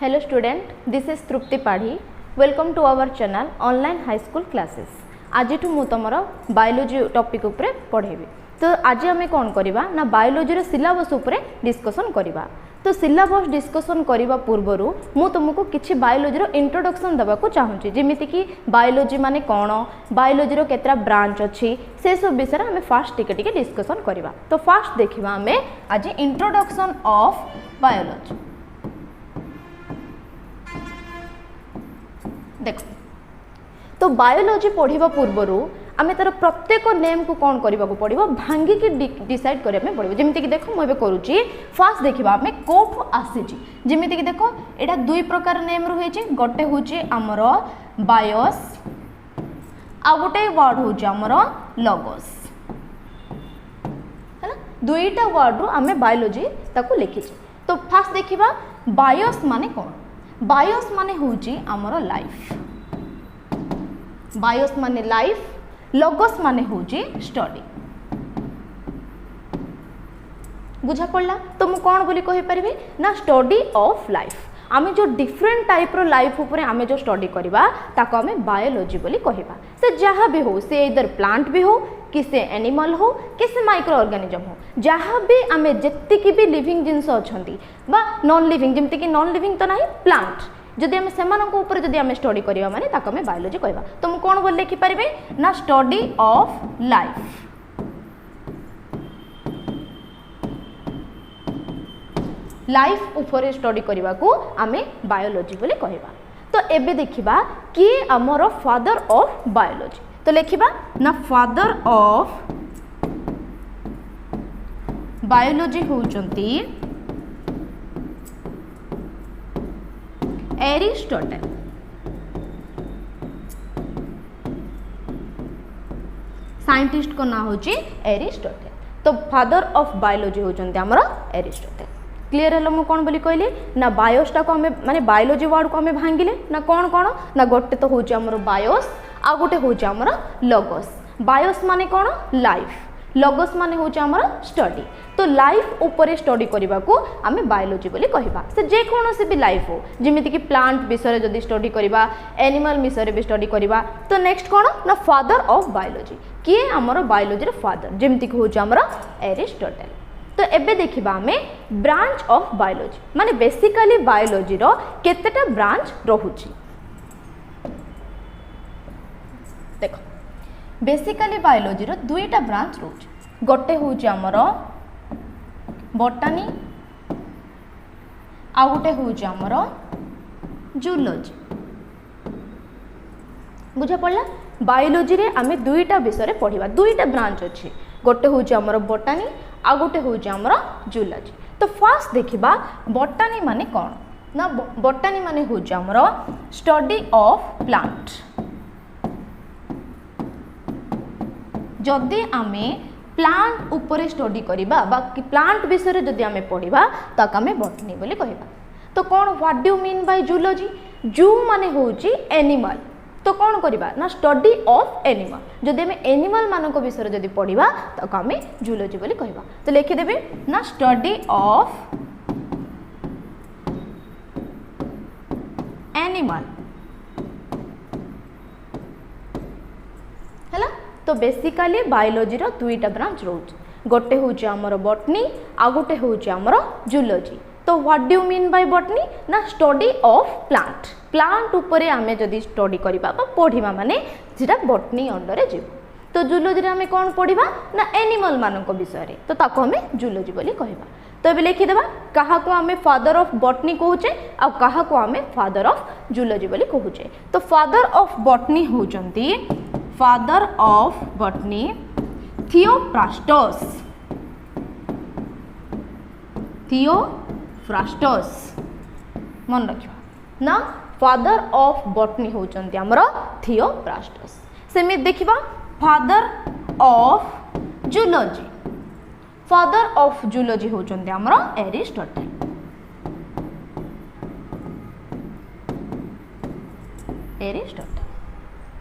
Hello student, this is Trupti Padhi. Welcome to our channel Online High School Classes. आज मु तुमर biology topic उपरे पढ़ेबी। तो आज आम कौन करवा ना बायोलॉजी सिलेबस उपरे डिस्कशन करवा। तो सिलेबस डिस्कशन करने पूर्वर मु तुमको किछि बायोलॉजी इंट्रोडक्शन देवाक चाहूँगी जमीती कि बायोलॉजी माने कौन, बायोलॉजी केतरा ब्रांच अच्छी से सब विषय आम फास्ट टिके डिस्कशन करवा। तो फास्ट देखा आम आज इंट्रोडक्शन ऑफ बायोलॉजी। देख तो बायोलॉजी पढ़ा पूर्वर आम तार प्रत्येक नेम को कौन करने को पड़ो भांगिकी डिसाइड करने पड़ो। जमीती कि देख मुझे करुच्ची फास्ट देखा आम कौटू आसी जमीती कि देख यहाँ दुई प्रकार नेम रही गोटे हूँ आमर बायोस आ गोटे वर्ड हूँ आमर लगोस है ना। दुईटा वर्ड रु आम बायोलॉजी ताको लिखी। तो फास्ट देखा बायोस माने कौन। बायोस माने हूँ आमर लाइफ, बायोस माने लाइफ, लगोस माने हूँ स्टडी। बुझा पड़ला। तो मु कौन बोली कहि परिबे ना स्टडी ऑफ लाइफ। आमे जो डिफरेंट टाइप रो लाइफ ऊपर आमे जो स्टडी करबा ताको आमे बायोलॉजी बोली कहबा। से जहाँ भी हो, से इधर प्लांट भी हो कि से एनिमल हो कि से माइक्रो ऑर्गेनिजम हो, जहाँ भी आमे जेतिकी भी लिविंग जिनस अछंती बा नॉन लिविंग, जेमति कि नॉन लिविंग तो नाही प्लांट जदि आमे सेमानक ऊपर जदि आमे स्टडी करबा माने ताको आमे बायोलॉजी कहबा। तो मु कोन बोल लिखि परिबे ना स्टडी ऑफ लाइफ। लाइफ ऊपर स्टडी करबा को आमे बायोलॉजी बोली कहबा। तो एबे देखिबा कि हमर फादर ऑफ बायोलॉजी। तो लिखिबा ना फादर ऑफ बायोलॉजी होचंती एरिस्टोटल। साइंटिस्ट को ना होची एरिस्टोटल। तो फादर ऑफ बायोलॉजी होचंती हमर एरिस्टोटल। क्लियर है मु कौन बोली कहली ना बायोसटा को हमें माने बायोलॉजी वर्ड को हमें भांगिले ना कौन कौन ना गोटे तो होची हमर बायोस आ गोटे होची हमर लगोस। बायोस माने कौन लाइफ, लगोस माने होची हमर स्टडी। तो लाइफ ऊपर स्टडी करबा को आमे बायोलॉजी बोली कहबा। से जे कोनोसी भी लाइफ हो जेमिति कि प्लांट विषय जदि स्टडी करबा, एनिमल विषय भी स्टडी करबा। तो नेक्स्ट कौन ना फादर ऑफ बायोलॉजी। किए हमर बायोलॉजी रो फादर जेमिति कि होची हमर एरिस्टोटल। तो एबे देखिबा आमे ब्रांच ऑफ बायोलॉजी माने बेसिकली बायोलॉजी रो केतेटा ब्रांच रहुची। देखो बेसिकली बायोलॉजी रो दुईटा ब्रांच रहुची। गोटे होची हमर बॉटनी आ गोटे होची हमर जूलॉजी। बुझा पड़ला। बायोलॉजी रे आमे दुईटा विषय पढ़िबा। दुईटा ब्रांच अछि, गोटे होची हमर बॉटनी आ गोटे होची हमर जूलॉजी। तो फास्ट देखिबा बॉटनी माने कोन ना बॉटनी माने होची हमर स्टडी ऑफ प्लांट। जदि आमे प्लांट ऊपर स्टडी करिबा बा कि प्लांट विषय जदि आमे पढ़िबा ताक आमे बॉटनी बोली कहबा। तो कोन what do you mean by zoology. Zoo माने होची एनिमल। तो कौन करबा ना स्टडी ऑफ एनिमल। जदि आमे एनिमल मानक विषय जदि पढ़िबा ताक आमे जूलॉजी बोली कहबा। तो लिखि देबे ना स्टडी ऑफ एनिमल हैला। तो बेसिकली बायोलॉजी रो दुईटा ब्रांच रोज, गोटे होची हमर बॉटनी आ गोटे होची हमर जूलॉजी। तो what do you mean bye botany ना स्टडी ऑफ प्लांट। प्लांट ऊपर आमे जदि स्टडी करबा बा पढ़िबा माने जेटा बॉटनी अंडर जीव। तो जूलॉजी रे आमे कोन पढ़िबा ना एनिमल मानक विषय रे। तो ताको आमे जूलॉजी बोली कहबा। तो एबे लिखि देबा काहा को आमे फादर ऑफ बॉटनी कहूचे आ काहा को आमे फादर ऑफ जूलॉजी बोली कहूचे। तो फादर ऑफ बॉटनी होचंती father of botany Theophrastus. Theophrastus मन रखिबा ना फादर ऑफ बॉटनी होचंती हमर थियोफ्रास्टस। सेमित देखिबा father of zoology. Father of zoology होचंती हमर एरिस्टोटल। एरिस्टोटल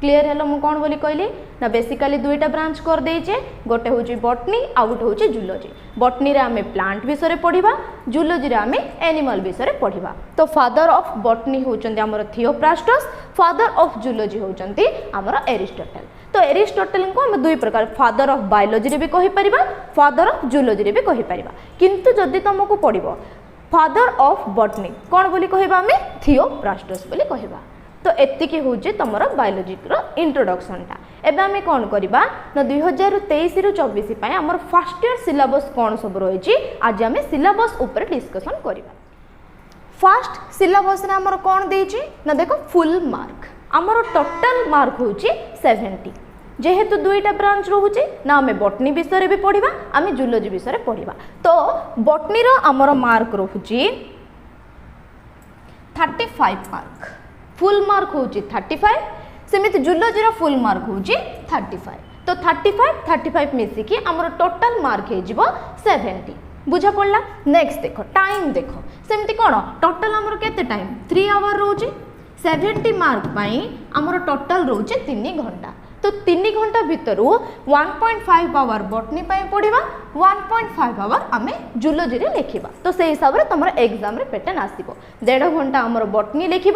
क्लीयर हेलो मु कौन बोली कहली ना बेसिकली दुईटा ब्रांच कर देचे गोटे हूँ बॉटनी आ गोटे हूँ जूलॉजी बॉटनी रे आमे प्लांट विषय पढ़ा जूलॉजी रे आमे एनिमल विषय पढ़ा तो फादर ऑफ बॉटनी होचंती हमर थियोप्रास्टस फादर ऑफ जूलॉजी होचंती हमर एरिस्टोटल तो एरिस्टोटल को हम दुई प्रकार फादर ऑफ बायोलॉजी रे भी कहि परिबा फादर ऑफ जूलॉजी रे भी कहि परिबा किंतु जदि तुमको पड़िबो फादर ऑफ बॉटनी कौन बोली कहबा हमें थियोप्रास्टस बोली कहबा तो एतिकी होजे तमरा बायोलॉजी रो इंट्रोडक्शन टा एबे हमें कौन करबा ना 2023 रु 24 पय हमर फर्स्ट ईयर सिलेबस कौन सब रहिछि आज हमें सिलेबस ऊपर डिस्कशन करबा फर्स्ट सिलेबस रे हमर कौन देछि ना देखो फुल मार्क हमर टोटल मार्क होछि 70 जेहेतु दुईटा ब्रांच रोचे ना आम बॉटनी विषय भी पढ़ा आम जूलॉजी विषय पढ़ा तो बॉटनी रो आमर मार्क रोचे 35 मार्क फुल मार्क होची 35 सेमिति जूलॉजी रो फुल मार्क होची 35 तो 35 मिसिकी आमर टोटल मार्क हे जिवो 70 बुझा पड़ला नेक्स्ट देखो टाइम देखो सेमिति कोन टोटल आमर केते टाइम 3 आवर रोचे 70 मार्क पाई आमर टोटल रोचे 3 घंटा तो 3 घंटा भितर 1.5 आवर बॉटनी पढ़ा 1.5 आवर आम जूलॉजी रे लिखा तो से हिसाब से तुम एग्जाम रे पैटर्न आसो 1.5 घंटा आमर बॉटनी लिख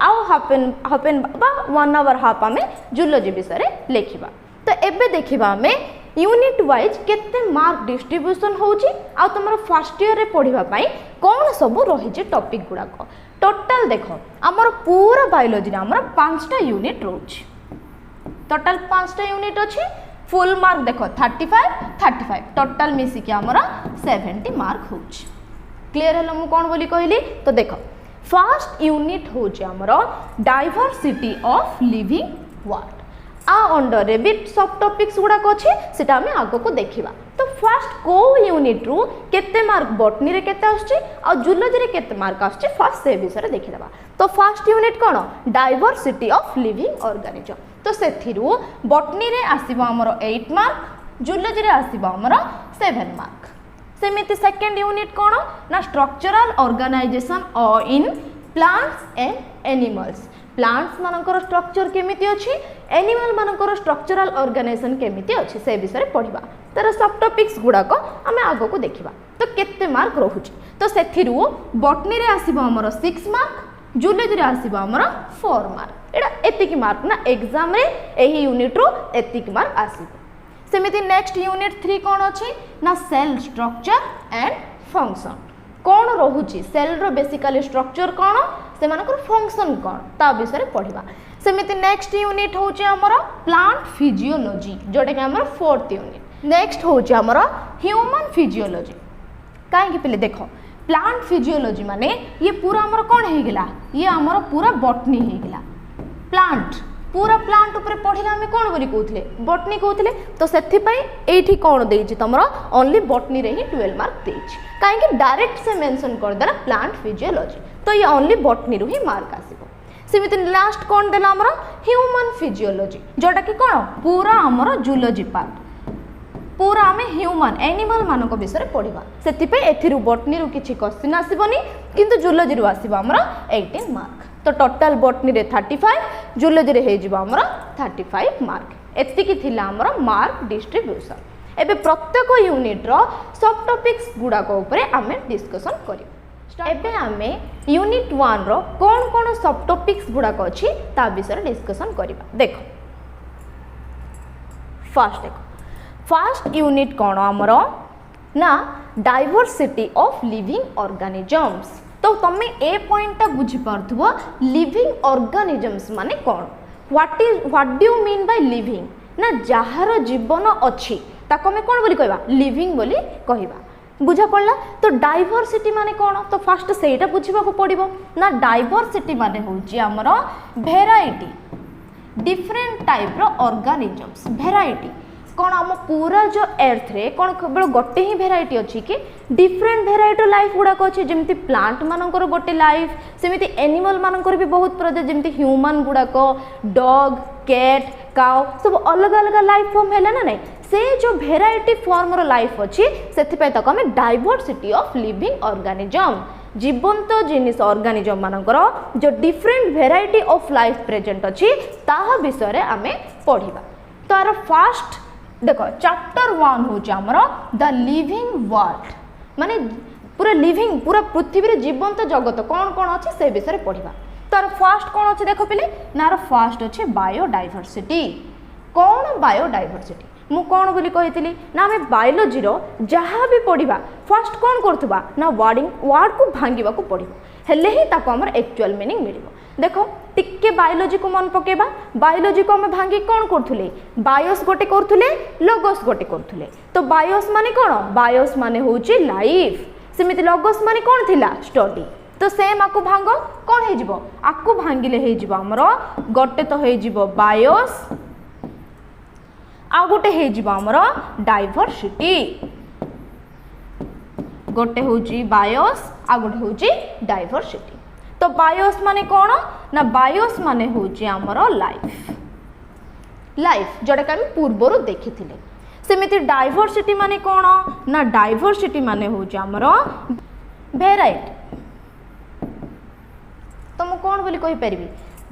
आउ हाफ एन 1 आवर हाफ आम जूलॉजी विषय लिखा तो एबे देखा आम यूनिट वाइज केते मार्क डिस्ट्रीब्यूशन होची आ तुम फर्स्ट ईयर रे पढ़ाई कौन सब रही टॉपिक गुड़ाक टोटाल देख आमर पूरा बायोलॉजी रे आमर 5टा यूनिट रोची टोटाल 5टा यूनिट अच्छी फुल मार्क देखो 35 टोटाल मिसिकी आमर 70 मार्क हो क्लीयर है मु कौन बोली कहली तो देख फर्स्ट यूनिट होची आमर डाइवर्सिटी ऑफ लिविंग वर्ल्ड आ अंडर रे भी सब टॉपिक्स गुड़ाक अच्छे सेटा आम आग को देखा तो फर्स्ट को यूनिट रु केते मार्क बॉटनी रे केते आछी आ जूलॉजी रे केते मार्क आछी फर्स्ट से विषय देखिदबा तो first unit cone diversity of living organism तो सेथिरु बॉटनी रे आसीबो हमर 8 मार्क जूलॉजी रे आसीबो हमर 7 मार्क सेमिति सेकंड यूनिट कोन ना structural organisation in plants and animals plants मानकर स्ट्रक्चर केमिति अछि एनिमल मानकर स्ट्रक्चरल ऑर्गेनाइजेशन केमिति अछि से विषय पढ़िबा तार सब टॉपिक्स गुड़ाक आम आग को देखा तो केते मार्क रोचे तो सेथिरु बॉटनी रे आसीबो हमर 6 मार्क जूलॉजी रे आसीबो हमर 4 मार्क एटा एतिकी मार्क ना एग्जाम रे एही यूनिट रो एतिकी मार्क आसीबो सेमिति नेक्स्ट यूनिट 3 कोन अछि ना सेल स्ट्रक्चर एंड फंक्शन कौन रोचे सेल रो बेसिकली स्ट्रक्चर कौन से मानकर फंक्शन कौन ता विषय पढ़ा सेमिति नेक्स्ट यूनिट होचे हमर प्लांट फिजियोलॉजी जोटा कि हमर 4th यूनिट नेक्स्ट होचे हमर ह्यूमन फिजियोलॉजी काहे कि पहले देखो प्लांट फिजियोलॉजी माने ये पूरा हमर कौन हे गेला ये हमर पूरा बॉटनी हे गेला प्लांट पूरा प्लांट ऊपर पढ़िला हमें कौन बोली कहते बॉटनी कहते तो से कौन देछि तमरा ओनली बॉटनी रे ही 12 मार्क देछि काहे डायरेक्ट से मेंशन कर देला प्लांट फिजियोलॉजी तो ये ओनली बॉटनी रो ही मार्क आसीबो सेमिति लास्ट कौन देला हमरा ह्यूमन फिजियोलॉजी जोटा कि कौन पूरा हमर जूलॉजी पार्ट पूरा आम ह्यूमन एनिमल मानक विषय पढ़ा से एथिरु बॉटनी रो किछि क्वेश्चन आसीबोनी किंतु जूलॉजी रो आसीबो हमरा 18 मार्क तो टोटाल बॉटनी रे 35 जूलॉजी रे हे जिवो हमरा 35 मार्क एतिकी थिला हमरा मार्क डिस्ट्रीब्यूशन एबे प्रत्येक यूनिट रो सब टॉपिक्स गुडा को ऊपर आमे डिस्कशन करियो एबे आमे यूनिट 1 रो कोन कोन सब टॉपिक्स गुडा को अछि ता विषय डिस्कशन करिबा देखो फर्स्ट यूनिट कोन हमरो ना डाइवर्सिटी ऑफ लिविंग ऑर्गेनिजम्स तो तुम्हें ए पॉइंट बुझी पार्थुबो लिविंग ऑर्गेनिजम्स माने कौन what do you mean by living ना जहार जीवन अच्छी ताको हमें कौन बोली कहबा लिविंग बोली कहबा बुझा पड़ला तो डाइवर्सिटी माने कौन तो फर्स्ट सेटा बुझिबा को पड़िबो ना डाइवर्सिटी माने होची हमरो वेराइटी डिफरेंट टाइप रो ऑर्गेनिजम्स वेराइटी कौन आम पूरा जो एर्थ रे कौन केवल गोटे ही भेराइटी अच्छी कि डिफरेंट भेराइटी लाइफ गुड़ाक अच्छे जमी प्लांट मानकर गोटे लाइफ सेमती एनिमल मानकर भी बहुत प्रजाति जमी ह्यूमन गुड़ाक डॉग कैट काउ सब अलग अलग लाइफ फॉर्म है ना नहीं से जो भेराइटी फॉर्म रो लाइफ अच्छी से आम डाइवर्सिटी ऑफ लिविंग ऑर्गेनिजम जीवंत जिनिस ऑर्गेनिज्म मानकर जो different variety of life present अच्छी ताहा विषय रे आमे पढ़िबा। तो आर फास्ट देखो चैप्टर 1 होची हमर द लिविंग वर्ल्ड माने पूरा लिविंग पूरा पृथ्वी रे जीवंत जगत कौन कौन अच्छे से विषय रे पढ़िबा। तार फास्ट कौन अच्छे देख पिले नार फास्ट अच्छे बायोडाइवर्सिटी। कौन बायोडाइवर्सिटी मु कौन बोली कही ना आम बायोलोजी जहाँ भी पढ़ा फास्ट कौन करथुबा ना वर्ड को भांगा को पड़ो हेले ही ताको हमर एक्चुअल मीनिंग मिलिबो। देखो टिके बायोलोजी को मन पकेबा बायोलोजी को हम भांगी कौन करथुले बायोस गोटे करथुले लोगोस गोटे करथुले। तो बायोस माने कौन बायोस माने होची लाइफ सेमिति लोगोस माने कौन थिला स्टडी। तो सेम आकु भांग कौन हे जिवो आकु भांगिले हे जिवो हमरो गोटे तो हे जिवो बायोस आ गोटे हे जिवो हमरो डाइवर्सिटी। गोटे होची बायोस आ गोटे होची डाइवर्सिटी। तो बायोस माने कौन ना बायोस माने होची हमरो लाइफ जोटा कि हम पूर्वरु देखिथिले। सेमिति डाइवर्सिटी माने कौन ना डाइवर्सिटी माने होची हमरो वेराइटी। तो मु कौन बोली कहि परिबी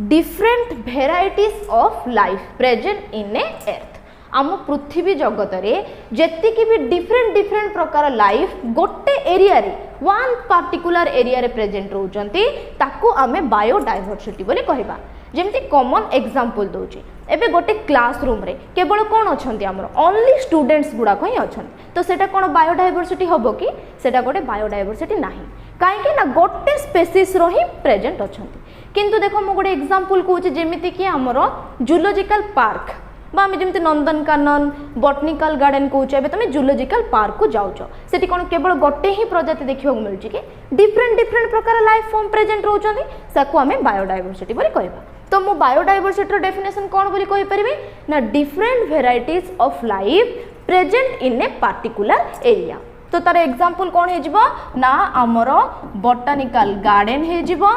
different varieties of life present in a earth. आम पृथ्वी जगत रे जेतिकी भी डिफरेंट प्रकार लाइफ गोटे एरिया रे वन पार्टिकुलर एरिया रे प्रेजेंट रहउचंती ताकू आमे बायोडाइवर्सिटी बोली कहबा। जेमती कॉमन एग्जांपल दोची एबे गोटे क्लासरूम रे केवल कौन अछंती हमर ओनली स्टूडेंट्स गुडा कोई अछंती। तो सेटा कोन बायोडाइवर्सिटी हबो कि सेटा गोटे बायोडाइवर्सिटी नाही काहेकि ना गोटे स्पेसीस रो ही प्रेजेंट अछंती। किंतु देखो मु गोटे एग्जांपल कहूची जेमिति कि हमर जूलॉजिकल पार्क बा आम जमी नंदनकानन बटनिकल गार्डन कौचे तुम जूलॉजिकल पार्क को जाऊच से कौन केवल गोटे ही प्रजाति देखा मिलूँ कि डिफरेंट प्रकार लाइफ फॉर्म प्रेजेंट रोचती आम बायोडाइवर्सिटी बोली कहबा। तो मु बायोडाइवर्सिटी डेफिनेशन कौन बोली कहि परिबे ना different varieties of life present in a particular area. तो तार एग्जांपल कौन हे जिवो ना आमर बटनिकल गार्डन हे जिवो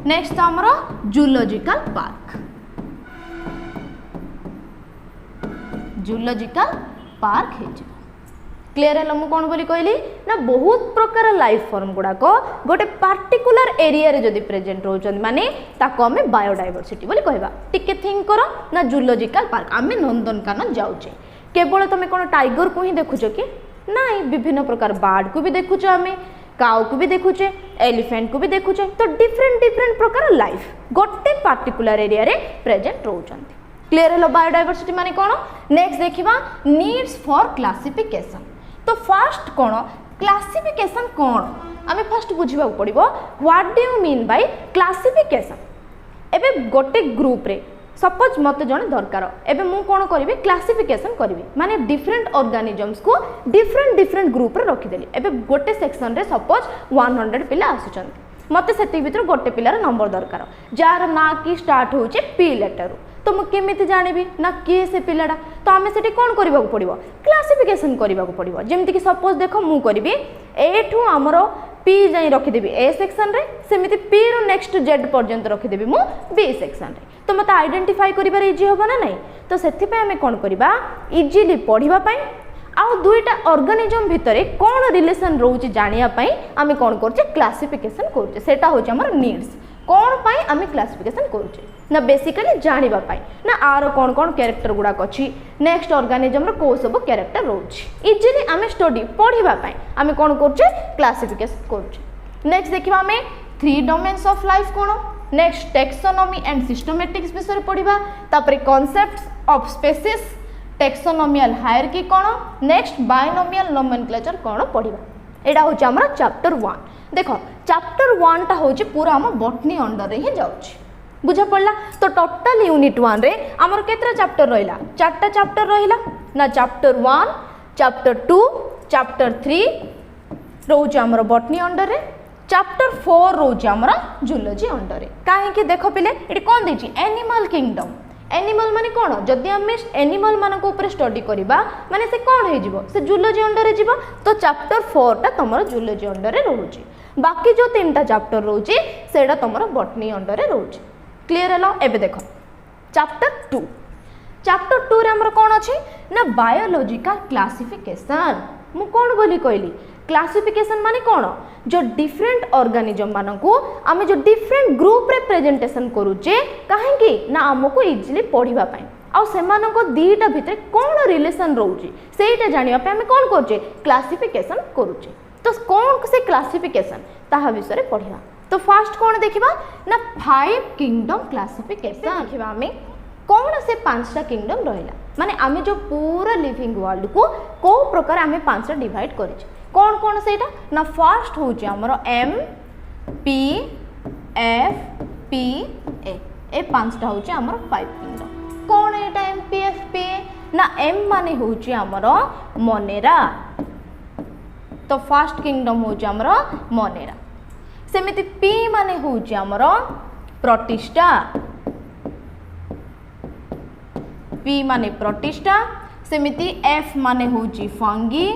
नेक्स्ट आमर जूलॉजिकल पार्क हे जिवो। क्लियर है मु कौन बोली कहली ना बहुत प्रकार लाइफ फॉर्म गुड़ाक गोटे पार्टिकुलर एरिया रे जदि प्रेजेंट रोचन माने ताको आमे बायोडाइवर्सिटी बोली कहबा। टिके थिंक करो ना जूलॉजिकल पार्क आमे नंदनकानन जाउचे केवल तमे कोन टाइगर को ही देखुचो कि नाई विभिन्न प्रकार बार्ड को भी देखुचो आमे काउ को भी देखुचे एलिफेंट को भी देखुचे। तो डिफरेंट प्रकार लाइफ गोटे पार्टिकुलर एरिया रे प्रेजेंट रोचंती। क्लियर है बायोडाइवर्सिटी माने कोन। नेक्स्ट देखिबा नीड्स फॉर क्लासिफिकेशन। तो फर्स्ट कौन क्लासिफिकेशन कौन आम फर्स्ट बुझा पड़ो what do you mean bye classification. एबे गोटे ग्रुप रे सपोज मत जन दरकार एबे मु कौन करी क्लासिफिकेशन करी माने डिफरेंट ऑर्गेनिजम्स को डिफरेंट ग्रुप रे रखिदेली। एबे गोटे सेक्शन रे सपोज 100 पिला आसुचंती मते सेति भितर गोटे पिलार नंबर दरकार जार ना कि स्टार्ट होचे पी लेटर। तो मु केमिति जानिबी ना किए से पिलाडा। तो आमे सेठी कोन करबा पड़िबो क्लासिफिकेशन करबा पड़िबो। जेमति कि सपोज देखो मु करबी ए ठू हमरो पी जाई रखिदेबी ए सेक्शन रे सेमिति पी रो नेक्स्ट जेड पर्यंत रखिदेबी मु बी सेक्शन रे। तो मते आइडेंटिफाई करिबार इजी होबो ना नहीं। तो सेथि पे आमे कोन करबा इजीली पढिबा पई आउ दुईटा ऑर्गेनिजम भितरे कोन रिलेशन रहउची जानिया पई आमे कोन करछे क्लासिफिकेशन करछे। सेटा होचे हमर नीड्स कौन पाई आमे क्लासिफिकेशन करूचे ना बेसिकली जानिबा पाई ना आर कौन कौन कैरेक्टर गुडा अछि नेक्स्ट ऑर्गेनिजम रो को सब कैरेक्टर रहउछि इजीली आमे स्टडी पढिबा पाई आमे कोन करछे क्लासिफिकेशन करछे। नेक्स्ट देखिबा आमे 3 डोमेन्स ऑफ लाइफ कोन नेक्स्ट टैक्सोनॉमी एंड सिस्टमैटिक्स विषय पढिबा तापरे concepts of species taxonomical hierarchy कोन नेक्स्ट बायनोमियल नोमेनक्लेचर कोन पढिबा। एडा होछि हमर चैप्टर 1। देखो चैप्टर 1 टा होछि पूरा हम बॉटनी अंडर रे ही जाउछि बुझा पड़ला। तो टोटल यूनिट 1 रे हमर केतरा चैप्टर रहिला 4टा चैप्टर रहिला ना चैप्टर 1 चैप्टर 2 चैप्टर 3 रोज हमर बॉटनी अंडर रे चैप्टर 4 रोज हमर जूलॉजी अंडर रे। काहे कि देखो पिले एटी कोन देछि एनिमल किंगडम। एनिमल माने कोन जदि हम एनिमल मानको ऊपर स्टडी करिबा माने से कोन हे जिवो से जूलॉजी अंडर रे जिवो। तो चैप्टर 4 टा तमरो जूलॉजी अंडर रे रहउछि बाकी जो 3टा चैप्टर रहउछि सेडा तमरो बॉटनी अंडर रे रहउछि। Clear hello. एबे देखो चैप्टर 2 चैप्टर 2 रे हमर कोन अछि ना बायोलॉजिकल क्लासिफिकेशन। मु कोन बोली कहली क्लासिफिकेशन माने कोन जो डिफरेंट ऑर्गेनिज्म मानन को आमे जो डिफरेंट ग्रुप रे प्रेजेंटेशन करूचे काहे कि ना हमको इजीली पढिबा पई आ सेमानन को दीटा भितर कोन रिलेशन रहउची सेटा जानिबा पे हमें कोन करचे क्लासिफिकेशन करूचे। तो कोन से क्लासिफिकेशन ताहा विषय रे पढिबा। तो फर्स्ट कोन देखिबा ना 5 किंगडम क्लासिफिकेशन देखिबा हमें कौन से 5टा किंगडम रहिला माने आमे जो पूरा लिविंग वर्ल्ड को को प्रकार आमे 5टा डिवाइड करिछ कौन कौन सेटा ना फर्स्ट होची हमरो M P F P A 5टा होची हमरो 5 किंगडम। कौन एटा एम पी एफ पी ना एम माने होची हमरो मोनेरा। तो फर्स्ट किंगडम होची हमरो मोनेरा। सेमिति पी माने होची हमरो प्रोटिस्टा। पी माने प्रोटिस्टा। सेमिति एफ माने होची फंगी।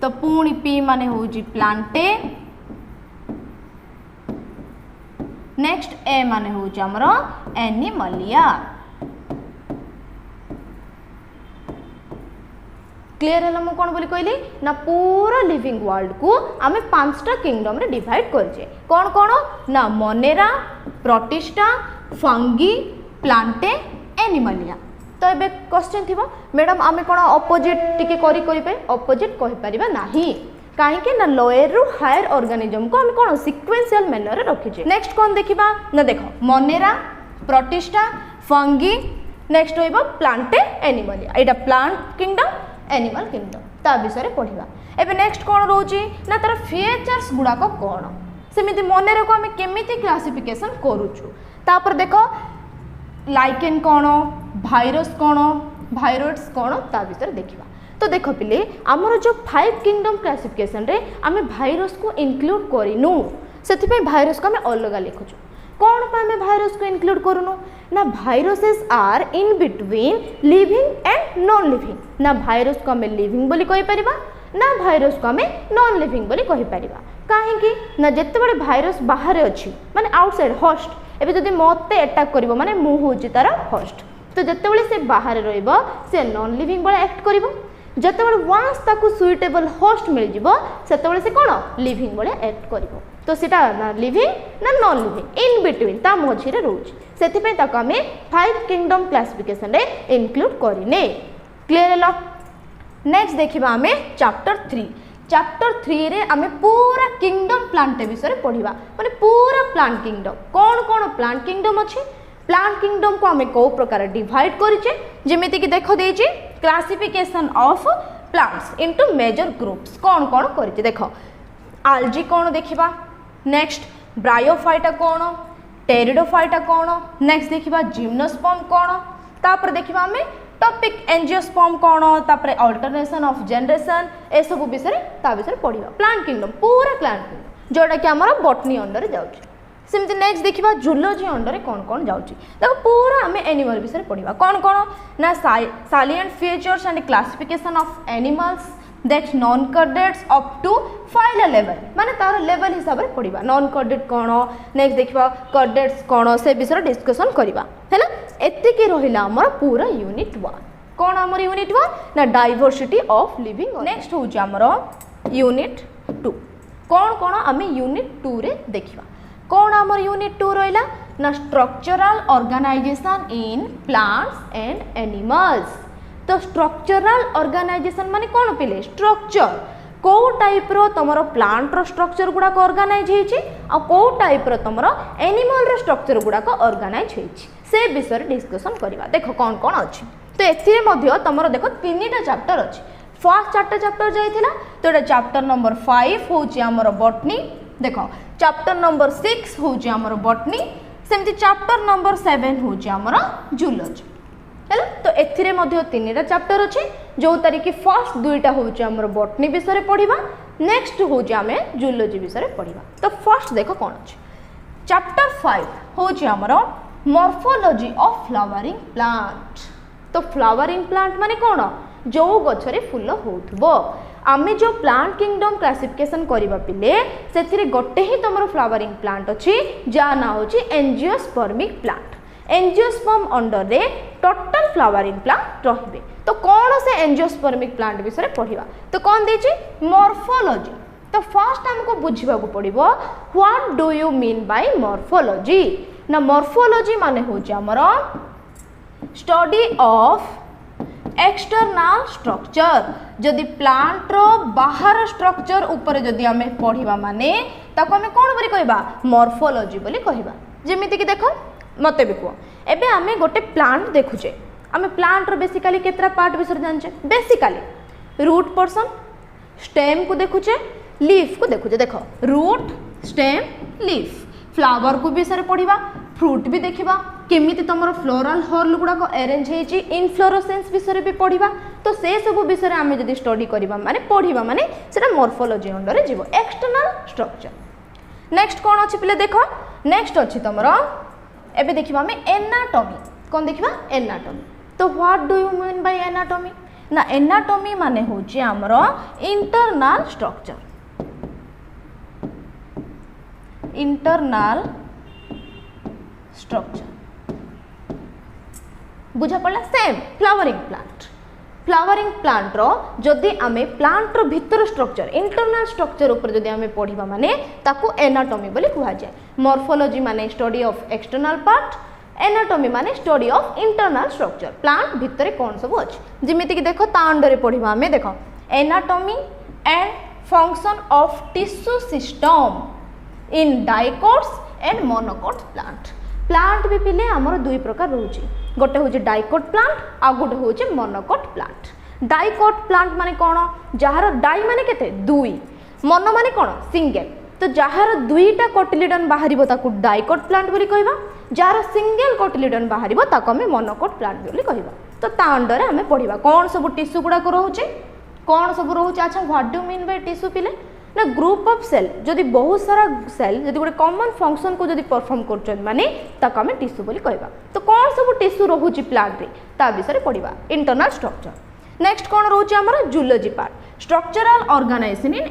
तो पुणी पी माने होची प्लांटे। नेक्स्ट ए माने होची हमरो एनिमलिया। क्लियर है मु कोन बोली कहली ना पूरा लिविंग वर्ल्ड को आमे 5टा किंगडम रे डिवाइड करजे कोन कोन ना Monera Protista fungi Plantae Animalia. तो एबे क्वेश्चन थिबो मैडम आमे कोन ऑपोजिट टिके करी पे ऑपोजिट कहि परिबा नाही काहे के ना लोअर रु हायर ऑर्गेनिज्म को आमे कोन सीक्वेंशियल मैनर रे रखिजे। नेक्स्ट कोन देखिबा ना देखो मोनेरा प्रोटिस्टा फंगी नेक्स्ट होइबो प्लांटे एनिमलिया एटा प्लांट किंगडम एनिमल किंगडम ता विषय पढ़िबा। एबे नेक्स्ट कोन रहउची ना तार फीचर्स गुडा को कोन सेमिति मोनेरा को आमे केमिति क्लासिफिकेशन करूछु तापर देखो लाइकेन कोन भाइरस कोन भाइरोइड्स कोन ता विषय देखिबा। तो देखो पिले हमर जो 5 किंगडम क्लासिफिकेशन रे आमे भाइरस को इंक्लूड करिनु सेति पे भाइरस को आमे अलग लिखुछु कोन पे आमे भाइरस को इंक्लूड करूनु ना viruses are in between living and non living ना भाइरस को आमे लिविंग बोली कहि परिबा ना भाइरस को आमे नॉन लिविंग बोली कहि परिबा काहे कि ना जत्ते बडे भाइरस बाहर अछि माने आउटसाइड होस्ट एबे जदि मते अटैक करिवो माने मु होची तार होस्ट तो जत्ते बडे से बाहर रहइबो से नॉन लिविंग बोले एक्ट करिवो जत्ते बडे वांस ताकू सुइटेबल होस्ट मिल जिवो सेते बडे से कोन लिविंग बोले एक्ट करिवो। तो सेटा ना लिविंग ना नॉन लिविंग इन बिटवीन ता मझी रे रहउची सेति पे ताको हमें 5 किंगडम क्लासिफिकेशन रे इंक्लूड करिने। क्लियर हैला। नेक्स्ट देखिबा हमें चैप्टर 3 चैप्टर 3 रे हमें पूरा किंगडम प्लांट विषय पढ़िबा माने पूरा प्लांट किंगडम कोन कोन प्लांट किंगडम अछि प्लांट किंगडम को हमें को प्रकार डिवाइड करिचे जेमिति कि देखो देछि classification of plants into major groups कोन कोन करिचे देखो आल्जी कोन देखिबा नेक्स्ट ब्रायोफाइटा कोन टेरिडोफाइटा कोन नेक्स्ट देखिबा जिम्नोस्पर्म कोन तापर देखिबा हमें टॉपिक एंजियोस्पर्म कोन तापर अल्टरनेशन ऑफ जनरेशन ए सब विषय ता विषय पढ़िबा प्लांट किंगडम पूरा प्लांट किंगडम जोटा कि हमर बॉटनी अंडर जाउची सेमती नेक्स्ट देखिबा जूलॉजी अंडर कोन कोन जाउची देखो पूरा हमें एनिमल विषय पढ़िबा कोन कोन ना salient features and classification of animals that non chordates up to phylum level माने तार लेवल हिसाब रे पढ़िबा नॉन कॉर्डेट कोन नेक्स्ट देखिबा कॉर्डेट्स कोन से विषय डिस्कशन करिबा हैला एते के रहिला हमर पूरा यूनिट 1 कोन हमर यूनिट 1 ना डाइवर्सिटी ऑफ लिविंग नेक्स्ट होची हमर यूनिट 2 कोन कोन हमें यूनिट 2 रे देखिबा कोन हमर यूनिट 2 रहिला ना structural organisation in plants and animals. तो स्ट्रक्चरल ऑर्गेनाइजेशन माने कोन पिले स्ट्रक्चर को टाइप रो तमरो प्लांट रो स्ट्रक्चर गुडा को ऑर्गेनाइज हेछि आ को टाइप रो तमरो एनिमल रो स्ट्रक्चर गुडा को ऑर्गेनाइज हेछि से विषय डिस्कशन करबा। देखो कोन कोन अछि तो एथिरे मध्ये तमरो देखो तीनटा चैप्टर अछि फर्स्ट चारटा चैप्टर जाइथिला तो एटा चैप्टर नंबर 5 होछि हमर बॉटनी देखो चैप्टर नंबर 6 होछि हमर बॉटनी सेमति चैप्टर नंबर 7 होछि हमर जूलॉजी हैला। तो एथिरे मध्ये तीनटा चैप्टर अछि जो तारिख फर्स्ट दुईटा होछि हमर बॉटनी विषय पढ़िबा नेक्स्ट होछि हमें जूलॉजी विषय पढ़िबा। तो फर्स्ट देखो कोन अछि चैप्टर 5 होछि हमर मॉर्फोलॉजी ऑफ फ्लावरिंग प्लांट। तो फ्लावरिंग प्लांट माने कोन जो गछरे फूल होथबो आमे जो प्लांट किंगडम क्लासिफिकेशन करिबा पिले सेथिरे गोटे ही तमरो फ्लावरिंग प्लांट अछि जा ना होछि एंजियोस्पर्मिक प्लांट एंजियोस्पर्म अंडर रे टोटल फ्लावरिंग प्लांट रहिबे। तो कौन से एंजियोस्पर्मिक प्लांट विषय पढ़िबा तो कौन देछि मॉर्फोलॉजी। तो फर्स्ट हमको बुझिबा को पड़िबो what do you mean by morphology ना मॉर्फोलॉजी माने होछि हमरो स्टडी ऑफ एक्सटर्नल स्ट्रक्चर जदि प्लांट रो बाहर स्ट्रक्चर ऊपर जदि हमें पढ़िबा माने ताको हमें कोन बोली कहबा मॉर्फोलॉजी बोली कहबा। जेमिति कि देखो मते भी कह एबे हमें गोटे प्लांट देखुचे आमे प्लांट रो बेसिकली केतरा पार्ट विषय जानचे बेसिकली रूट पोर्शन स्टेम को देखुचे लीफ को देखुचे देखो रूट स्टेम लीफ फ्लावर को विषय पढ़िबा फ्रूट भी देखिबा केमिति तमरो फ्लोरल हॉर्न गुडा को अरेंज हेची इनफ्लोरोसेंस विषय भी पढ़िबा। तो से सब विषय आमे जदि स्टडी करिबा माने पढ़िबा माने सेटा मॉर्फोलॉजी अंडर रे जीवो एक्सटर्नल स्ट्रक्चर। नेक्स्ट कोन अछि पिले देखो नेक्स्ट अछि तमरो एबे देखिबा हमें एनाटॉमी कोन देखिबा एनाटॉमी। तो what do you mean bye anatomy ना एनाटॉमी माने होची हमरो इंटरनल स्ट्रक्चर इंटरनल स्ट्रक्चर बुझा पड़ला सेम फ्लावरिंग प्लांट रो जदि आमे प्लांट रो भीतर स्ट्रक्चर इंटरनल स्ट्रक्चर ऊपर जदि आमे पढ़िबा माने ताकू एनाटॉमी बोली कुहा जाय। मॉर्फोलॉजी माने study of external part anatomy माने study of internal structure plant भीतर कोन सब अछि जेमिति कि देखो ता अंडर रे पढ़िबा आमे देखो anatomy and function of tissue system in dicots and monocot plant भी पिले हमर दुई प्रकार रहउची गोटे होची डाइकोट प्लांट आ गोटे होची मोनोकोट प्लांट। डाइकोट प्लांट माने कोन जहार डाई माने केते दुई मोनो माने कोन सिंगल तो जहार दुईटा कोटिलिडन बाहरिबो ताकू डाइकोट प्लांट बोली कहबा जहार सिंगल कोटिलिडन बाहरिबो ताकू हमें मोनोकोट प्लांट बोली कहबा। तो ता अंडर रे हमें पढ़िबा कोन सब टिश्यू गुडा को रहउची कोन सब रहउची। अच्छा what do mean by tissue पिले ना ग्रुप ऑफ सेल जदि बहुत सारा सेल जदि गोटे कॉमन फंक्शन को जदि परफॉर्म करछन माने ताको हमें टिश्यू बोली कहबा। तो कोन सब टिश्यू रहउची प्लांट रे ता विषय पढ़िबा इंटरनल स्ट्रक्चर। नेक्स्ट कोन रहउची हमर zoology part structural organisation in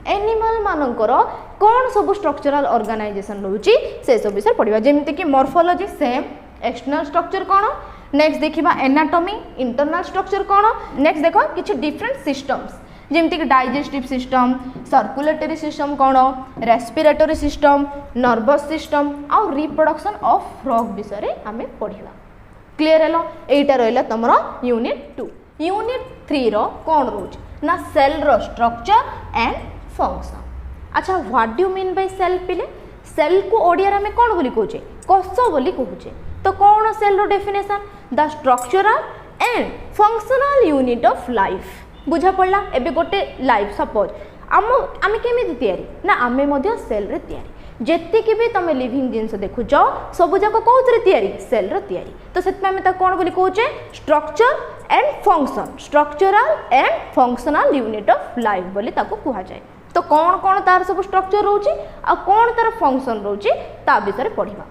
animal मानकर कोन सब स्ट्रक्चरल ऑर्गेनाइजेशन रहउची से सब विषय पढ़िबा। जेमिति कि मॉर्फोलॉजी सेम एक्सटर्नल स्ट्रक्चर कोन नेक्स्ट देखिबा एनाटॉमी इंटरनल स्ट्रक्चर कोन नेक्स्ट देखो किछ डिफरेंट सिस्टम्स जेमती कि डाइजेस्टिव सिस्टम सर्कुलेटरी सिस्टम कौन रेस्पिरेटरी सिस्टम नर्वस सिस्टम आउ रिप्रोडक्शन ऑफ फ्रॉग विषय आमे पढ़िबा। क्लियर हेलो एटा रहला तमरो यूनिट 2 यूनिट 3 रो कोन रोज ना सेल रो स्ट्रक्चर एंड फंक्शन। अच्छा what do mean by cell पिले सेल को ओडिया रे में कोन बोली कहूचे कोष बोली कहूचे। तो कोन सेल रो definition the structural and functional unit of life बुझा पड़ला। एबे गोटे लाइफ सपोज आमे केमिति तयारी ना आमे मध्य सेल रे तयारी जेतिकी भी तमे लिविंग जिंस देखुछ सब जाक कोथरे तयारी सेल रे तयारी। तो सेतमे आमे ता कोन बोली कहूचे structure and function structural and functional unit of life बोली ताको कुहा जाय। तो कौन कौन तार सब स्ट्रक्चर रोची आ कौन तार फंक्शन रोची ता विषय पढ़िबा।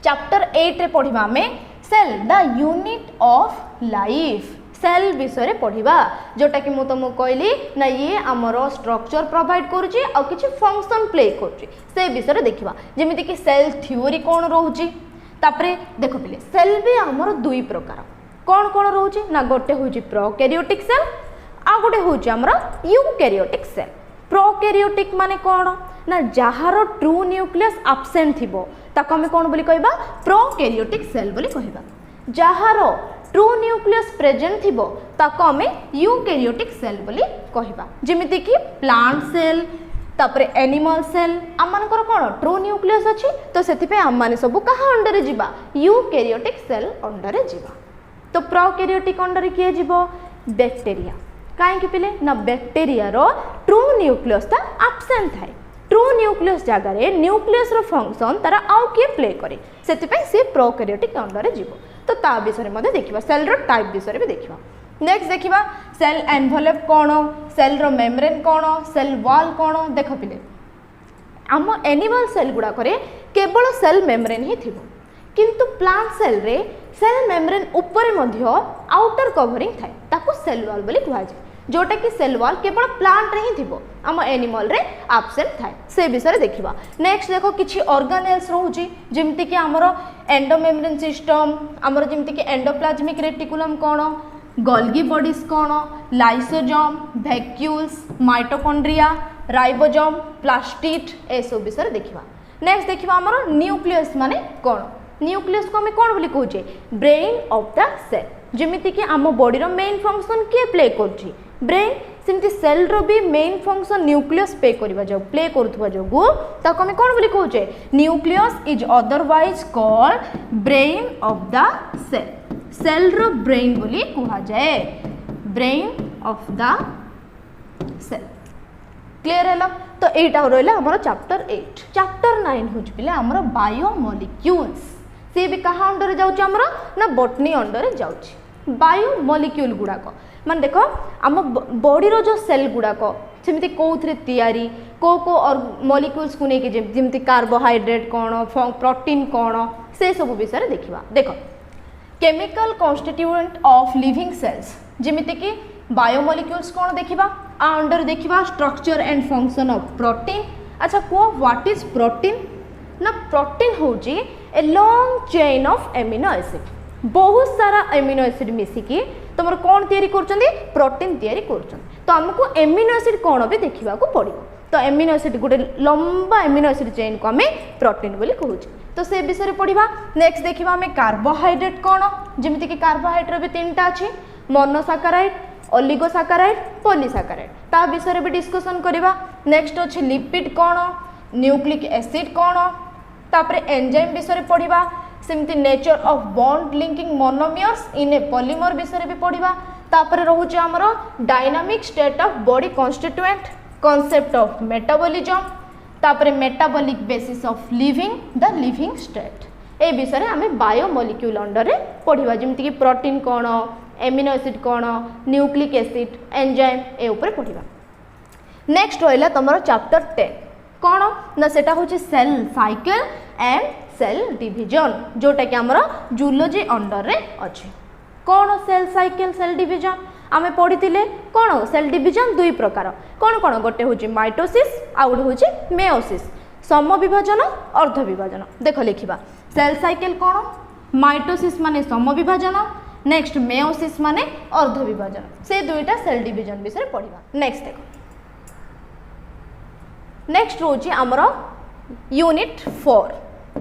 चैप्टर 8 रे पढ़िबा हमें cell the unit of life cell विषय पढ़िबा जोटा कि मु तुमको कहली ना ये आमर स्ट्रक्चर प्रोवाइड करूची आ किछि फंक्शन प्ले करूची से विषय देखिबा। जेमिति कि सेल थ्योरी कोन रहउची तापरे देखो पिले सेल भी आमर दुई प्रकार कोन कोन रहउची ना गोटे होची प्रोकैरियोटिक सेल आ गोटे होची आमर यूकैरियोटिक सेल। प्रोकैरियोटिक माने कोन ना जहार ट्रू न्यूक्लियस एब्सेंट थिबो ताको हम कोन बोली कहबा प्रोकैरियोटिक सेल बोली कहबा। जहार ट्रू न्यूक्लियस प्रेजेंट थिबो ताको हम यूकैरियोटिक सेल बोली कहबा। जेमिति कि प्लांट सेल तापरे एनिमल सेल आमानकर कोन ट्रू न्यूक्लियस अछि तो सेति पे हम माने सब कहा अंडर जीवा यूकैरियोटिक सेल अंडर जीवा। तो प्रोकैरियोटिक अंडर किए जीवो बैक्टीरिया काहे कि पिले ना बैक्टीरिया रो ट्रू न्यूक्लियस ता एब्सेंट थाए ट्रू न्यूक्लियस जगह रे न्यूक्लियस रो फंक्शन तारा आउ के प्ले करे सेति पे से प्रोकैरियोटिक अंडर जीवो। तो ता विषय मध्ये देखिबा सेल रो टाइप विषय भी देखिबा। नेक्स्ट देखिबा सेल एनवेलप कोन सेल रो मेम्ब्रेन कोन सेल वॉल कोन देखो पिले आम एनिमल सेल गुडा करे केवल सेल मेम्ब्रेन ही थिबो किंतु प्लांट सेल रे सेल मेम्ब्रेन ऊपर मध्य आउटर कवरिंग थाए ताको सेल वॉल बोली कहै छै। जोटा कि सेल वॉल केवल प्लांट रे ही थिबो आम एनिमल रे एब्सेंट थाए से विषय देखिबा। नेक्स्ट देखो किछि ऑर्गेनेल्स रहउची जेमति कि हमरो एंडोमेम्ब्रेन सिस्टम हमरो जेमति कि एंडोप्लाज्मिक रेटिकुलम कोन गोल्गी बॉडीज कोन lysosome vacuoles mitochondria ribosome plastid ए सब विषय देखिबा। नेक्स्ट देखिबा हमरो न्यूक्लियस माने कोन न्यूक्लियस को हमें कौन बोली कहूचे ब्रेन ऑफ द सेल जेमिति कि आम बॉडी रो मेन फंक्शन के प्ले करछि ब्रेन सेमति सेल रो भी मेन फंक्शन न्यूक्लियस प्ले करथुवा जोगु ताको हमें कौन बोली कहूचे nucleus is otherwise called brain of the cell cell रो ब्रेन बोली कहा जाए brain of the cell clear है तो एटा रहला हमर चैप्टर 8 चैप्टर 9 होच पिले हमर बायोमोलिक्यूल्स से भी कहा अंडर जाउची हमरा ना बॉटनी अंडर जाउची बायोमोलिक्यूल गुडाको मान देखो आम बॉडी रो जो सेल गुडाको सेमति कोथरे तयारी को और मॉलिक्यूल्स को नेके जेमति कार्बोहाइड्रेट कोन प्रोटीन कोन से सब विषय देखिबा। देखो chemical constituent of living cells जेमिति कि बायोमोलिक्यूल्स कोन देखिबा आ अंडर देखिबा structure and function of protein. अच्छा को व्हाट इज प्रोटीन ना प्रोटीन होची a long chain of amino acid बहुत सारा एमिनो एसिड मिसिकी तुम कौन तैयारी करछंदी प्रोटीन तैयारी करछंदी तो हमको एमिनो एसिड कौन भी देखा पड़ो तो एमिनो एसिड गोटे लंबा एमिनो एसिड चेन को हमें प्रोटीन बोली कहूचे तो से विषय पढ़ा। नेक्स्ट देखा हमें कार्बोहाइड्रेट कौन जमीती कि कार्बोहाइड्रेट भी 3टा अच्छी मोनोसाकाराइड ओलिगोसाकाराइड पॉलीसाकाराइड ता विषय भी डिस्कशन करवा। नेक्स्ट अच्छे लिपिड कौन न्यूक्लिक एसिड कौन तापर एंजाइम विषय पढ़ा सेमती nature of bond linking monomers in a polymer विषय भी पढ़ा। तापर रोचे आमर dynamic state of body constituent concept of metabolism तापर metabolic basis of living the living state ए विषय आम बायोमोलिक्यूल अंडर रे पढ़ा जमीती कि प्रोटीन कौन एमिनो एसिड कौन न्यूक्लिक एसिड एंजाइम ए ऊपर पढ़ा। नेक्स्ट रहा तुम चैप्टर 10 कौन ना सेटा होची cell cycle and cell division जोटा कि आमर जूलॉजी अंडर रे अच्छे कौन सेल साइकिल सेल डिविजन आमे पढ़ी कौन सेल डिविजन दुई प्रकार कौन कौन गोटे हूँ माइटोसिस आ गोटे हूँ मेयोसिस सम विभाजन अर्ध विभाजन। देख लिखा सेल साइकिल कौन माइटोसिस माने सम विभाजन नेक्स्ट मेयोसिस माने अर्ध विभाजन से दुईटा सेल डिविजन विषय पढ़ा। नेक्स्ट देखो नेक्स्ट रोची आमर यूनिट 4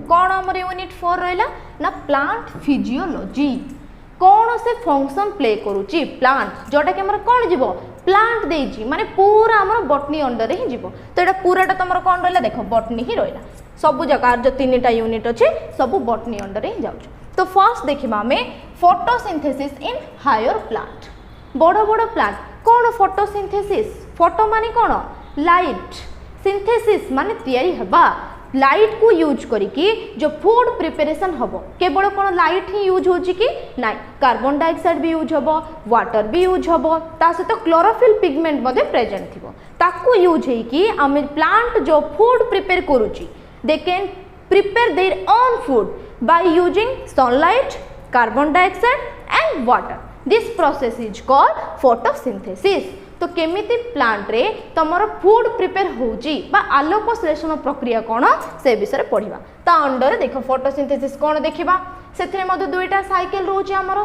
कौन आमर यूनिट 4 रहा ना प्लांट फिजियोलॉजी कौन से फंक्शन प्ले करुच्ची प्लांट जोटा कि आमर कौन जीव प्लांट देइछि माने पूरा आमर बॉटनी अंडर ही जीव तो एटा पूराटा तुम कौन रहा देख बॉटनी ही रहा सब जगह जो 3टा यूनिट अच्छे सब बॉटनी अंडर ही जाउछ। तो फर्स्ट देखिबा हमें फोटोसिंथेसिस इन हायर प्लांट बड़ बड़ प्लांट कौन फोटोसिंथेसिस फोटो माने कौन लाइट सिंथेसिस माने तैयारी हबा लाइट को यूज करिकी जो फूड प्रिपरेशन हबो केवल कौन लाइट ही यूज होची कि नाइ कार्बन डाइऑक्साइड भी यूज हबो वाटर भी यूज हबो ता सहित क्लोरोफिल पिगमेंट मध्ये प्रेजेंट थिबो ताकू यूज है कि आम प्लांट जो फूड प्रिपेयर करूची they can prepare their own food by using sunlight carbon dioxide and water this process is called photosynthesis. तो केमिति प्लांट रे तमर फूड प्रिपेयर होची बा आलोक संश्लेषण प्रक्रिया कौन से विषय पढ़ा ता अंडर देखो फोटोसिंथेसिस कौन देखा से दुईटा साइकिल रोचे आमर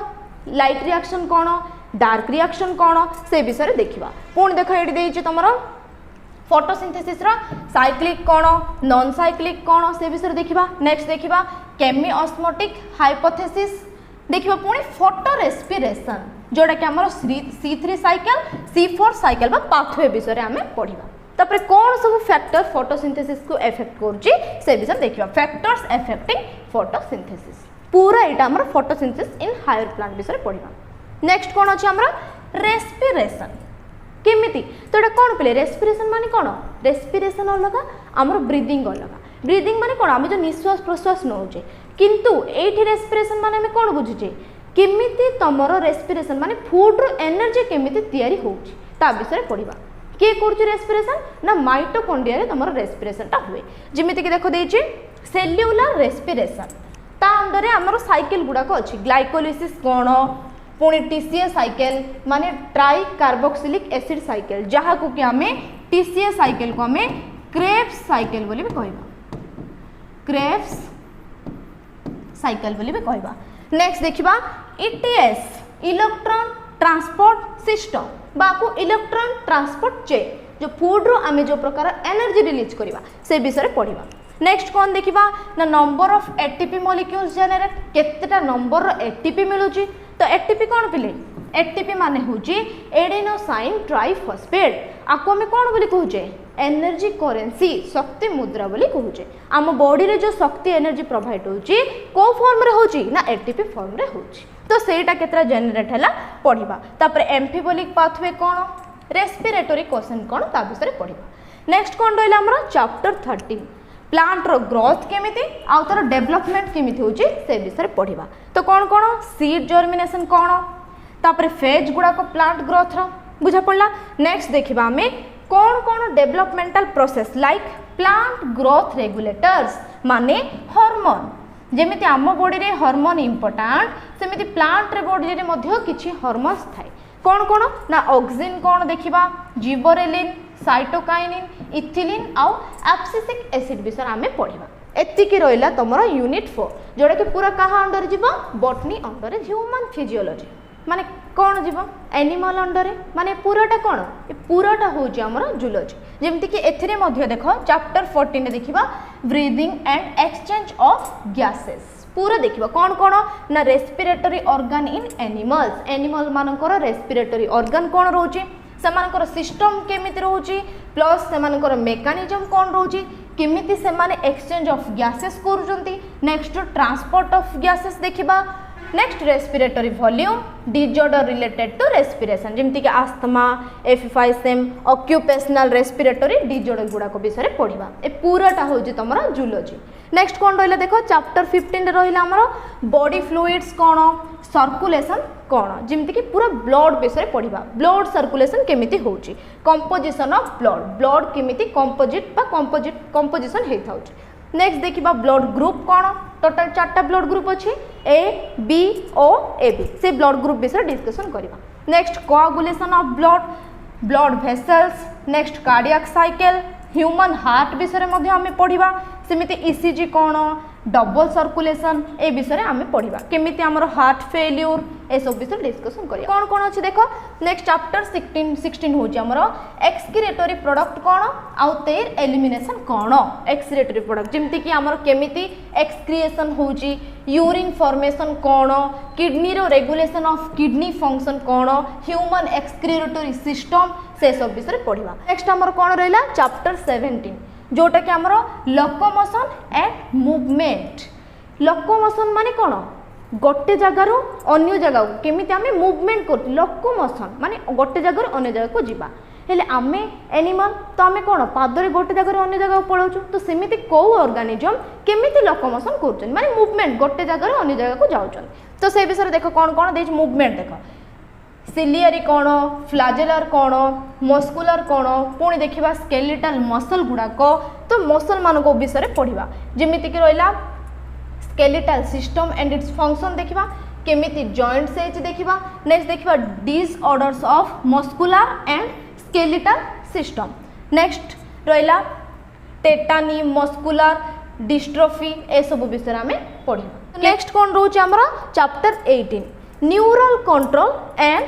लाइट रिएक्शन कौन डार्क रिएक्शन कौन से विषय देखा पुणी देख ये तुम फोटोसिंथेसिस साइक्लिक कौन नॉन साइक्लिक कौन से विषय देखा। नेक्स्ट देखा केमिओस्मोटिक हाइपोथेसिस देखिबा पुणी फोटो रेस्पिरेशन जोटा कि आमर C3 साइकिल C4 साइकिल बा पाथवे विषय आम पढ़ा। तापर कौन सब फैक्टर फोटोसिंथेसिस को एफेक्ट करुच्ची से विषय देखिबा फैक्टर्स एफेक्टिंग फोटोसिंथेसिस पूरा एटा आमर फोटोसिंथेसिस इन हायर प्लांट विषय पढ़ा। नेक्स्ट कौन अच्छे आमर रेस्पिरेशन केमिति तो एटा कौन पे रेस्पिरेशन माने कौन रेस्पिरेशन अलग आमर ब्रीदिंग अलग ब्रीदिंग माने कौन आम जो निश्वास प्रश्वास नौचे किंतु एठी रेस्पिरेशन माने हमें कौन बुझुचे केमिति तमर रेस्पिरेशन माने फूड रो एनर्जी केमिति तैयारी होउची ता विषय पढ़ा के करछु रेस्पिरेशन ना माइटोकॉन्ड्रिया रे तमर रेस्पिरेशन ता हुए जेमिति कि देखो देछि सेल्युलर रेस्पिरेशन ता अंदर रे हमर साइकिल गुडा को अछि ग्लाइकोलिसिस कोन पुणी टीसीए साइकिल माने ट्राई कार्बोक्सिलिक एसिड साइकिल जहाँ को कि आमे टीसीए साइकिल को आमे क्रेब्स साइकिल बोली भी कहबा क्रेब्स साइकिल बोली भी कहबा। नेक्स्ट देखिबा ETS electron transport system Baku electron transport chain जो फूड रो आमे जो प्रकार एनर्जी रिलीज करबा से विषय रे पढ़िबा। नेक्स्ट कौन देखिबा ना number of ATP molecules generate केतेटा नंबर रो एटीपी मिलुची तो एटीपी कौन पिले एटीपी माने होची एडेनोसाइन ट्राइफॉस्फेट आको हमें कौन बोली कहूचे एनर्जी करेंसी शक्ति मुद्रा बोली कहूचे। आम बॉडी रे जो शक्ति एनर्जी प्रोवाइड होची को फॉर्म रे होची ना एटीपी फॉर्म रे होची तो सेटा केतरा जनरेट हैला पढ़िबा। तापर एम्फिबोलिक पाथवे कौन रेस्पिरेटरी क्वेश्चन कौन ता विषय पढ़िबा। नेक्स्ट कौन रहला हमर चैप्टर 13 प्लांट रो ग्रोथ केमिति आ तार डेवलपमेंट केमिति होची से विषय पढ़िबा। तो कौन कौन सीड जर्मिनेशन कौन तापर फेज गुडा को प्लांट ग्रोथ रो बुझा पड़ला। नेक्स्ट देखिबा हमें कौन कौन developmental process like plant growth regulators माने हार्मोन जेमिति आम बॉडी रे हार्मोन इंपोर्टेंट सेमिति प्लांट रे बॉडी रे मध्य किछि हार्मोन्स थाए कौन कौन ना ऑक्सिन कौन देखिबा जिबरेलिन साइटोकाइनिन इथिलिन आउ एब्सिसिक एसिड विषय आमे पढ़िबा। एतिकी रहिला तमरा यूनिट 4 जोडा कि पूरा कहा अंडर जीवो बॉटनी अंडर ह्यूमन फिजियोलॉजी माने कौन जीव एनिमल अंडर माने पूराटा कौन पूराटा होची हमर जूलॉजी जेमति कि एथिरे मध्य देखो चैप्टर 14 रे देखिबा breathing and exchange of gases पूरा देखिबा कौन कौन ना respiratory organ in animals animal मानकर रेस्पिरेटरी ऑर्गन कौन रोची सेमानकर सिस्टम केमिति रोची प्लस सेमानकर मेकानिजम कौन रोची केमिति सेमाने एक्सचेंज ऑफ गैसेस करूचंती। नेक्स्ट ट्रांसपोर्ट ऑफ गैसेस देखिबा। Next respiratory volume disorder related to respiration जेमति कि asthma emphysema occupational respiratory disorder गुडा को विषय पढ़िबा। ए पूराटा होची तमरा जूलॉजी। नेक्स्ट कौन रहिला देखो चैप्टर 15 रे रहिला हमर बॉडी फ्लूइड्स कौन सर्कुलेशन कौन जेमति कि पूरा ब्लड विषय पढ़िबा। ब्लड सर्कुलेशन केमिति होची कंपोजिशन ऑफ ब्लड केमिति कंपोजिशन हेता होची। नेक्स्ट देखिबा ब्लड ग्रुप कौन टोटल 4टा ब्लड ग्रुप अच्छी A B O A B से ब्लड ग्रुप विषय डिस्कशन करिबा। Next coagulation of blood vessels next cardiac cycle human heart विषय मध्ये आमे पढ़िबा। सेमिति ईसीजी कौन डबल सर्कुलेशन ए विषय आमे पढ़िबा केमिति हमर हार्ट फेल्यूर ए सब विषय डिस्कशन करिया। कौन कौन अछि देखो नेक्स्ट चैप्टर 16 होची हमर एक्सक्रीटरी प्रोडक्ट कौन आउ तेर एलिमिनेशन कौन एक्सक्रीटरी प्रोडक्ट जेमति कि हमर केमिति एक्सक्रिएशन होची यूरिन फॉर्मेशन कौन किडनी रो रेगुलेशन ऑफ किडनी फंक्शन कौन ह्यूमन एक्सक्रीटरी सिस्टम से सब विषय पढ़िबा। नेक्स्ट हमर कौन रहला चैप्टर 17 जोटा कि हमर लोकोमोशन एंड मूवमेंट। लोकोमोशन माने कौन गोटे जगार अन्य जगह केमिति आमे मूवमेंट कर लोकोमोशन माने गोटे जगार अन्य जगह को जीवा हेले आमे एनिमल तो आमे कौन पादरे गोटे जगार अन्य जगह पळौछु तो सेमिति को ऑर्गेनिज्म केमिति लोकोमोशन करछन माने मूवमेंट गोटे जगार अन्य जगह को जाउछन। तो से विषय देखो कौन कौन देछ मूवमेंट देखो सिलियरी कौन फ्लैजेलर कौन मस्कुलर कौन पुणी देखिबा स्केलेटल मसल गुड़ाक तो मसल मान विषय पढ़िबा जेमिति कि रहिला skeletal system and its function देखिबा केमिति जॉइंट सेज देखिबा। नेक्स्ट देखिबा disorders of muscular and skeletal system. Next रहिला टेटानी मस्कुलर डिस्ट्रोफी ए सब विषय आमे पढ़िबा। नेक्स्ट कौन रोचे हमरा chapter 18 neural control and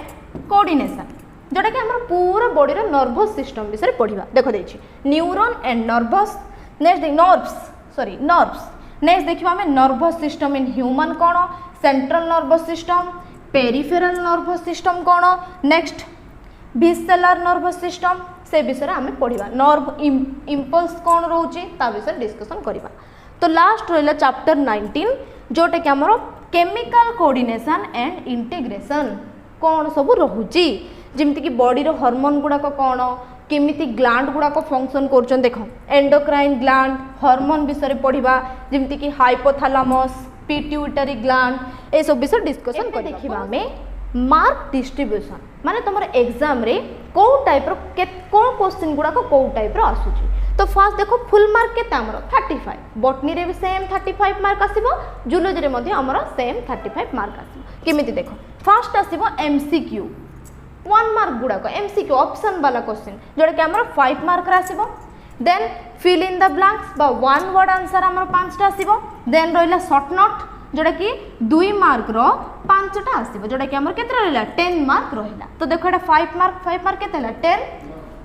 coordination जोटा कि हमर पूरा बॉडी रो नर्वस सिस्टम विषय पढ़िबा। देखो देछि neuron and nervous next nerves next देखिबा हमें नर्वस सिस्टम इन ह्यूमन कौन central nervous system peripheral nervous system कौन नेक्स्ट विस्सेलर नर्वस सिस्टम से विषय आमे पढ़िबा। नर्व इंपल्स कौन रोचे ता विषय डिस्कशन करिबा। तो लास्ट रहिला चैप्टर 19 जोटा कि हमर केमिकल कोऑर्डिनेशन एंड इंटीग्रेशन कौन सब रहुची जेमति कि बॉडी रो हार्मोन गुडा को कौन केमिति ग्लैंड गुडा को फंक्शन करछन देखो एंडोक्राइन ग्लैंड हार्मोन विषय पढ़िबा जेमति कि हाइपोथैलेमस पिट्यूटरी ग्लैंड ए सब विषय डिस्कशन कर देखिबा हमें मार्क डिस्ट्रीब्यूशन माने तमर एग्जाम रे को टाइप रो को क्वेश्चन गुडा को टाइप रो आसुची। तो फास्ट देखो फुल मार्क केते हमर 35 बॉटनी रे भी सेम 35 मार्क आसीबो जूलॉजी रे मध्ये हमर सेम 35 मार्क आसीबो केमिति देखो फास्ट आसीबो एमसीक्यू 1 मार्क गुड़ाक एमसीक्यू ऑप्शन वाला क्वेश्चन जोड़ा कि आमर 5 मार्क आसीबो then fill in the blanks बा 1 वर्ड आंसर आमर 5टा आसीबो देन रहिला शॉर्ट नोट जोड़ा कि 2 मार्क रो 5टा आसीबो जोड़ा कि आमर केते रहिला 10 मार्क रहिला तो देखो एटा 5 मार्क केते हला 10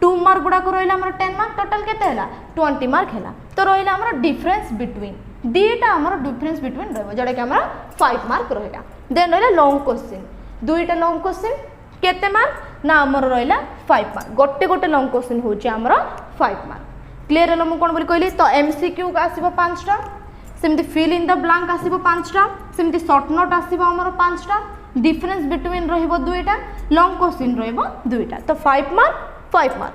2 मार्क गुड़ाक रहिला आमर 10 मार्क टोटल केते हला 20 मार्क हला तो रहिला आमर डिफरेंस बिटवीन दीटा आमर डिफरेंस बिटवीन रहबो जोड़ा कि आमर 5 मार्क रहिला देन रहिला लॉन्ग क्वेश्चन दुईटा लॉन्ग क्वेश्चन केते मार्क ना आमर रहिला 5 मार्क गोटे गोटे लॉन्ग क्वेश्चन होची आमर 5 मार्क क्लियर हला मु कोन बोली कहली तो एमसीक्यू का आसीबो 5टा सेमती फिल इन द ब्लैंक आसीबो 5टा सेमती शॉर्ट नोट आसीबो आमर 5टा डिफरेंस बिटवीन रहइबो दुईटा लॉन्ग क्वेश्चन रहइबो दुईटा तो 5 मार्क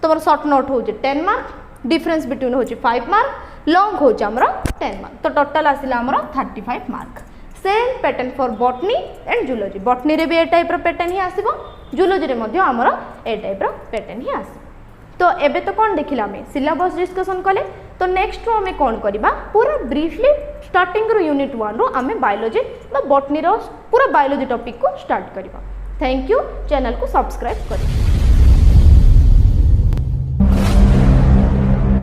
तमर शॉर्ट नोट होची 10 मार्क डिफरेंस बिटवीन होची 5 मार्क लॉन्ग होची आमर 10 मार्क तो टोटल आसीला आमर 35 mark same pattern for botany and zoology botany रे भी ए टाइप रो पैटर्न ही आसीबो जूलॉजी रे मध्ये आमर ए टाइप रो पैटर्न ही आसीबो तो एबे तो कौन देखिला आमे सिलेबस डिस्कशन कले तो नेक्स्ट रो आमे कौन करिबा पूरा ब्रीफली स्टार्टिंग रो यूनिट 1 रो आमे बायोलॉजी बा बॉटनी रो पूरा बायोलॉजी टॉपिक को स्टार्ट करिबा थैंक यू चैनल को सब्सक्राइब करिबा।